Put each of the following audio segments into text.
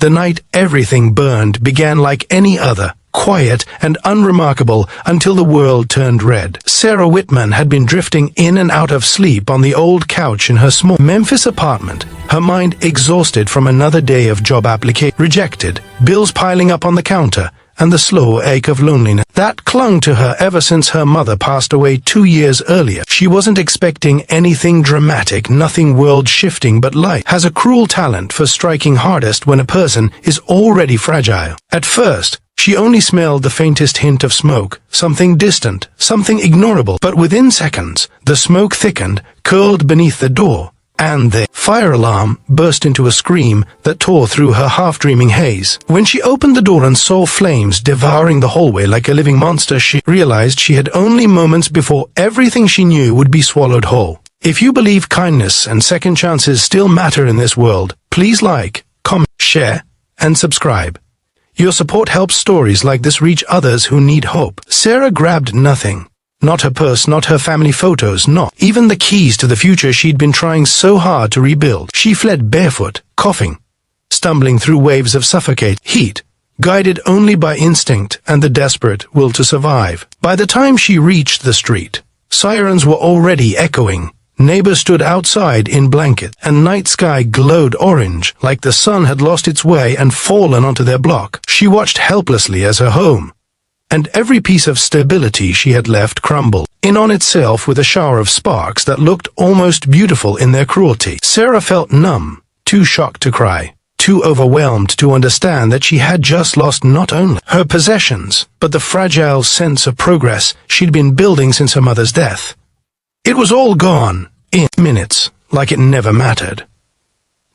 The night everything burned began like any other, quiet and unremarkable until the world turned red. Sarah Whitman had been drifting in and out of sleep on the old couch in her small Memphis apartment, her mind exhausted from another day of job application rejected, bills piling up on the counter, and the slow ache of loneliness that clung to her ever since her mother passed away 2 years earlier. She wasn't expecting anything dramatic, nothing world-shifting, but life has a cruel talent for striking hardest when a person is already fragile. At first, she only smelled the faintest hint of smoke, something distant, something ignorable, but within seconds, the smoke thickened, curled beneath the door, and the fire alarm burst into a scream that tore through her half-dreaming haze. When she opened the door and saw flames devouring the hallway like a living monster, she realized she had only moments before everything she knew would be swallowed whole. If you believe kindness and second chances still matter in this world, please like, comment, share, and subscribe. Your support helps stories like this reach others who need hope. Sarah grabbed nothing. Not her purse, not her family photos, not even the keys to the future she'd been trying so hard to rebuild. She fled barefoot, coughing, stumbling through waves of suffocate heat, guided only by instinct and the desperate will to survive. By the time she reached the street, sirens were already echoing. Neighbors stood outside in blankets, and night sky glowed orange, like the sun had lost its way and fallen onto their block. She watched helplessly as her home, and every piece of stability she had left, crumbled in on itself with a shower of sparks that looked almost beautiful in their cruelty. Sarah felt numb, too shocked to cry, too overwhelmed to understand that she had just lost not only her possessions, but the fragile sense of progress she'd been building since her mother's death. It was all gone, in minutes, like it never mattered.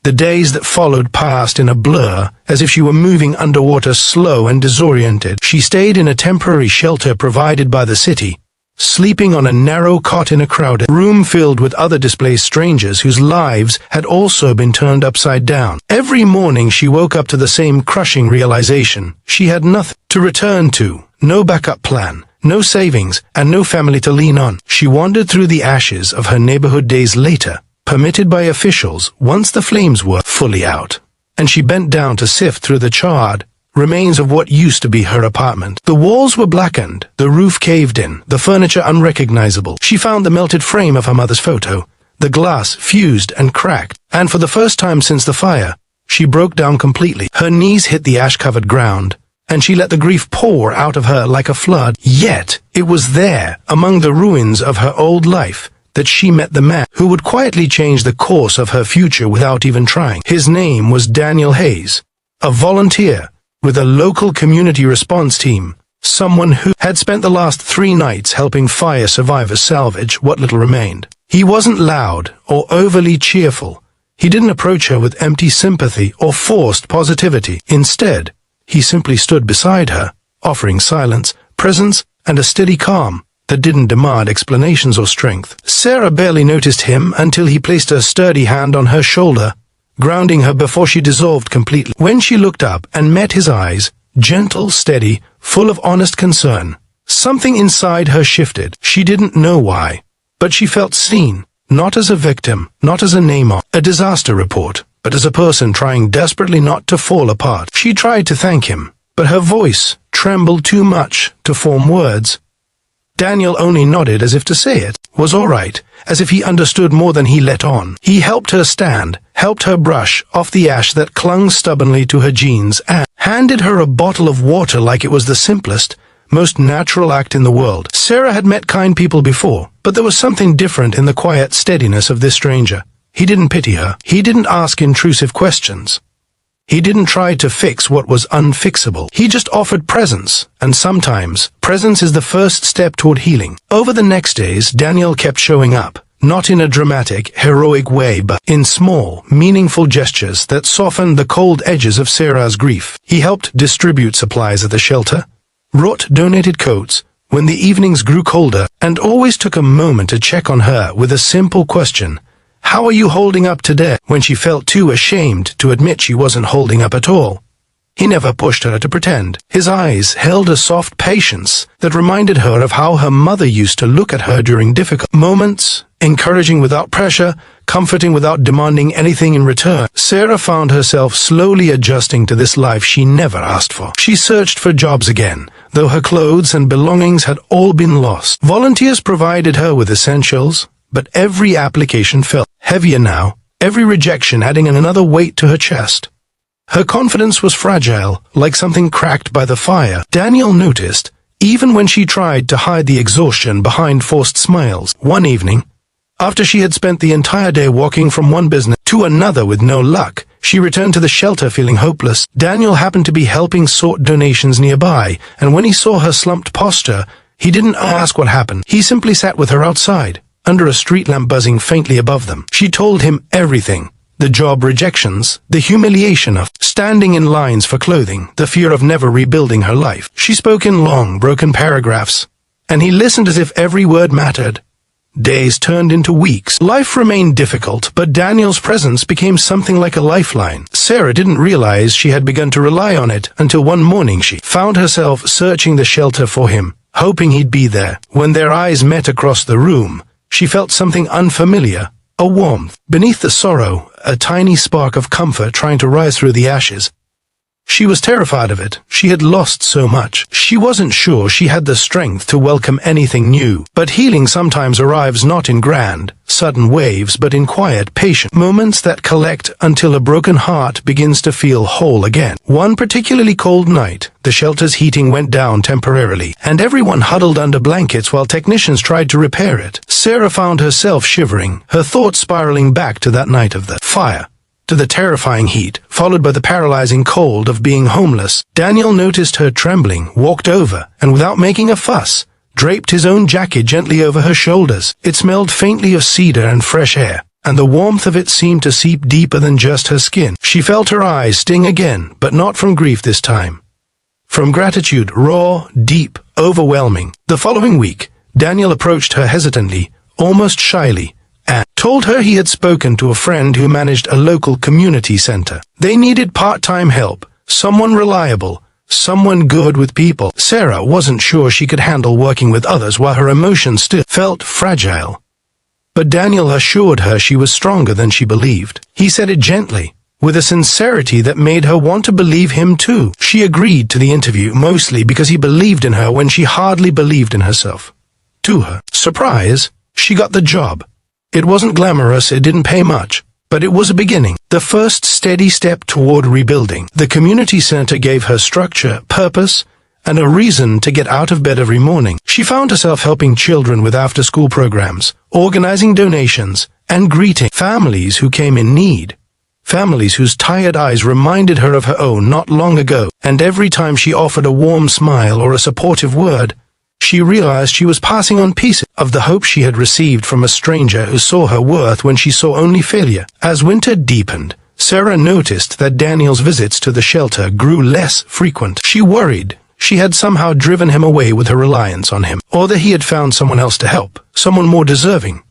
The days that followed passed in a blur, as if she were moving underwater, slow and disoriented. She stayed in a temporary shelter provided by the city, sleeping on a narrow cot in a crowded room filled with other displaced strangers whose lives had also been turned upside down. Every morning she woke up to the same crushing realization. She had nothing to return to, no backup plan, no savings, and no family to lean on. She wandered through the ashes of her neighborhood days later, permitted by officials once the flames were fully out, and she bent down to sift through the charred remains of what used to be her apartment. The walls were blackened, the roof caved in, the furniture unrecognizable. She found the melted frame of her mother's photo, the glass fused and cracked, and for the first time since the fire, she broke down completely. Her knees hit the ash-covered ground, and she let the grief pour out of her like a flood. Yet, it was there, among the ruins of her old life, that she met the man who would quietly change the course of her future without even trying. His name was Daniel Hayes, a volunteer with a local community response team, someone who had spent the last 3 nights helping fire survivors salvage what little remained. He wasn't loud or overly cheerful. He didn't approach her with empty sympathy or forced positivity. Instead, he simply stood beside her, offering silence, presence, and a steady calm that didn't demand explanations or strength. Sarah barely noticed him until he placed a sturdy hand on her shoulder, grounding her before she dissolved completely. When she looked up and met his eyes, gentle, steady, full of honest concern, something inside her shifted. She didn't know why, but she felt seen, not as a victim, not as a name on a disaster report, but as a person trying desperately not to fall apart. She tried to thank him, but her voice trembled too much to form words. Daniel only nodded as if to say it was all right, as if he understood more than he let on. He helped her stand, helped her brush off the ash that clung stubbornly to her jeans, and handed her a bottle of water like it was the simplest, most natural act in the world. Sarah had met kind people before, but there was something different in the quiet steadiness of this stranger. He didn't pity her. He didn't ask intrusive questions. He didn't try to fix what was unfixable. He just offered presence, and sometimes, presence is the first step toward healing. Over the next days, Daniel kept showing up, not in a dramatic, heroic way, but in small, meaningful gestures that softened the cold edges of Sarah's grief. He helped distribute supplies at the shelter, wrought donated coats when the evenings grew colder, and always took a moment to check on her with a simple question: "How are you holding up today?" When she felt too ashamed to admit she wasn't holding up at all, He never pushed her to pretend. His eyes held a soft patience that reminded her of how her mother used to look at her during difficult moments, encouraging without pressure, comforting without demanding anything in return. Sarah found herself slowly adjusting to this life she never asked for. She searched for jobs again, though her clothes and belongings had all been lost. Volunteers provided her with essentials, but every application felt heavier now, every rejection adding another weight to her chest. Her confidence was fragile, like something cracked by the fire. Daniel noticed, even when she tried to hide the exhaustion behind forced smiles. One evening, after she had spent the entire day walking from one business to another with no luck, she returned to the shelter feeling hopeless. Daniel happened to be helping sort donations nearby, and when he saw her slumped posture, he didn't ask what happened. He simply sat with her outside, under a street lamp buzzing faintly above them. She told him everything. The job rejections, the humiliation of standing in lines for clothing, the fear of never rebuilding her life. She spoke in long, broken paragraphs, and he listened as if every word mattered. Days turned into weeks. Life remained difficult, but Daniel's presence became something like a lifeline. Sarah didn't realize she had begun to rely on it until one morning she found herself searching the shelter for him, hoping he'd be there. When their eyes met across the room, she felt something unfamiliar. A warmth. Beneath the sorrow, a tiny spark of comfort trying to rise through the ashes. She was terrified of it. She had lost so much. She wasn't sure she had the strength to welcome anything new. But healing sometimes arrives not in grand, sudden waves, but in quiet, patient moments that collect until a broken heart begins to feel whole again. One particularly cold night, the shelter's heating went down temporarily, and everyone huddled under blankets while technicians tried to repair it. Sarah found herself shivering, her thoughts spiraling back to that night of the fire, to the terrifying heat, followed by the paralyzing cold of being homeless. Daniel noticed her trembling, walked over, and without making a fuss, draped his own jacket gently over her shoulders. It smelled faintly of cedar and fresh air, and the warmth of it seemed to seep deeper than just her skin. She felt her eyes sting again, but not from grief this time. From gratitude, raw, deep, overwhelming. The following week, Daniel approached her hesitantly, almost shyly, and told her he had spoken to a friend who managed a local community center. They needed part-time help, someone reliable, someone good with people. Sarah wasn't sure she could handle working with others while her emotions still felt fragile. But Daniel assured her she was stronger than she believed. He said it gently, with a sincerity that made her want to believe him too. She agreed to the interview mostly because he believed in her when she hardly believed in herself. To her surprise, she got the job. It wasn't glamorous, it didn't pay much, but it was a beginning, the first steady step toward rebuilding. The community center gave her structure, purpose, and a reason to get out of bed every morning. She found herself helping children with after-school programs, organizing donations, and greeting families who came in need. Families whose tired eyes reminded her of her own not long ago, and every time she offered a warm smile or a supportive word, she realized she was passing on pieces of the hope she had received from a stranger who saw her worth when she saw only failure. As winter deepened, Sarah noticed that Daniel's visits to the shelter grew less frequent. She worried she had somehow driven him away with her reliance on him, or that he had found someone else to help, someone more deserving.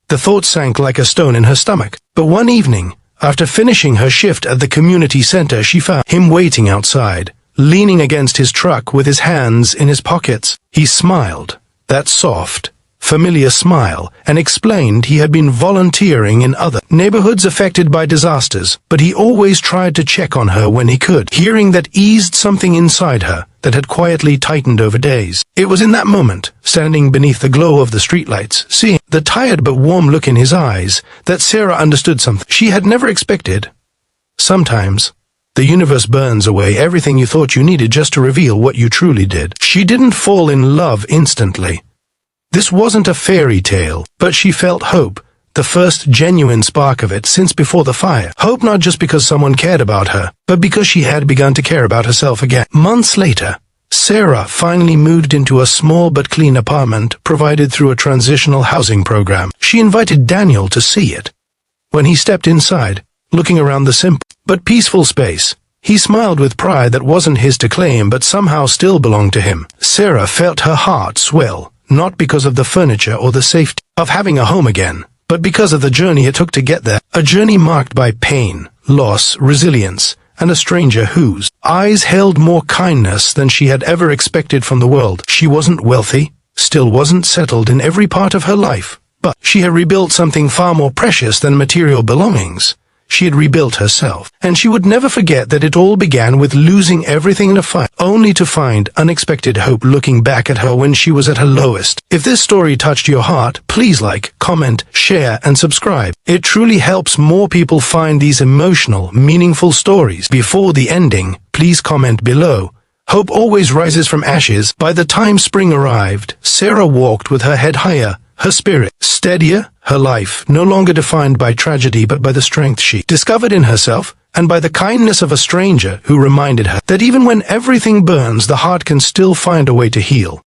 The thought sank like a stone in her stomach. But one evening, after finishing her shift at the community center, she found him waiting outside, leaning against his truck with his hands in his pockets. He smiled, that soft, familiar smile, and explained he had been volunteering in other neighborhoods affected by disasters, but he always tried to check on her when he could. Hearing that eased something inside her that had quietly tightened over days. It was in that moment, standing beneath the glow of the streetlights, seeing the tired but warm look in his eyes, that Sarah understood something she had never expected. Sometimes, the universe burns away everything you thought you needed just to reveal what you truly did. She didn't fall in love instantly. This wasn't a fairy tale, but she felt hope, the first genuine spark of it since before the fire. Hope not just because someone cared about her, but because she had begun to care about herself again. Months later, Sarah finally moved into a small but clean apartment provided through a transitional housing program. She invited Daniel to see it. When he stepped inside, looking around the simple but peaceful space, he smiled with pride that wasn't his to claim but somehow still belonged to him. Sarah felt her heart swell, not because of the furniture or the safety of having a home again, but because of the journey it took to get there. A journey marked by pain, loss, resilience, and a stranger whose eyes held more kindness than she had ever expected from the world. She wasn't wealthy, still wasn't settled in every part of her life, but she had rebuilt something far more precious than material belongings. She had rebuilt herself, and she would never forget that it all began with losing everything in a fight, only to find unexpected hope looking back at her when she was at her lowest. If this story touched your heart, please like, comment, share, and subscribe. It truly helps more people find these emotional, meaningful stories. Before the ending, please comment below. Hope always rises from ashes. By the time spring arrived, Sarah walked with her head higher, her spirit steadier, her life no longer defined by tragedy but by the strength she discovered in herself, and by the kindness of a stranger who reminded her that even when everything burns, the heart can still find a way to heal.